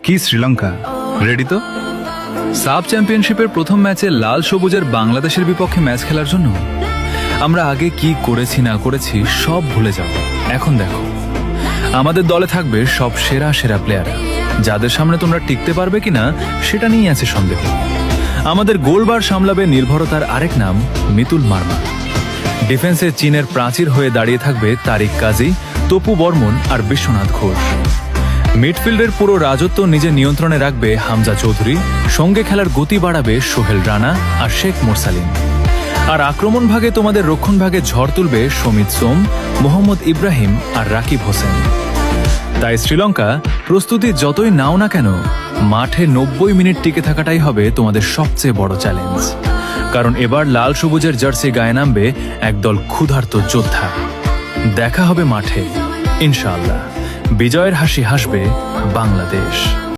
কি শ্রীলঙ্কা রেডি তো? সাব চ্যাম্পিয়নশিপের প্রথম ম্যাচে লাল সবুজের বাংলাদেশের বিপক্ষে ম্যাচ খেলার জন্য আমরা আগে কি করেছি না করেছি সব ভুলে যাও। এখন দেখো, আমাদের দলে থাকবে সব সেরা সেরা প্লেয়ার, যাদের সামনে তোমরা টিকতে পারবে কিনা সেটা নিয়ে আছে সন্দেহ। আমাদের গোলবার সামলাবে নির্ভরতার আরেক নাম মিতুল মার্মা। ডিফেন্সে চীনের প্রাচীর হয়ে দাঁড়িয়ে থাকবে তারিক কাজী, তপু বর্মন আর বিশ্বনাথ ঘোষ। মিডফিল্ডের পুরো রাজত্ব নিজের নিয়ন্ত্রণে রাখবে হামজা চৌধুরী, সঙ্গে খেলার গতি বাড়াবে সোহেল রানা আর শেখ মোরসালিন। আর আক্রমণ ভাগে তোমাদের রক্ষণ ভাগে ঝড় তুলবে সমিত সোম, মোহাম্মদ ইব্রাহিম আর রাকিব হোসেন। তাই শ্রীলঙ্কা, প্রস্তুতি যতই নাও না কেন, মাঠে 90 মিনিট টিকে থাকাটাই হবে তোমাদের সবচেয়ে বড় চ্যালেঞ্জ। কারণ এবার লাল সবুজের জার্সি গায়ে নামবে একদল ক্ষুধার্ত যোদ্ধা। দেখা হবে মাঠে, ইনশাআল্লাহ। বিজয়ের হাসি হাসবে বাংলাদেশ।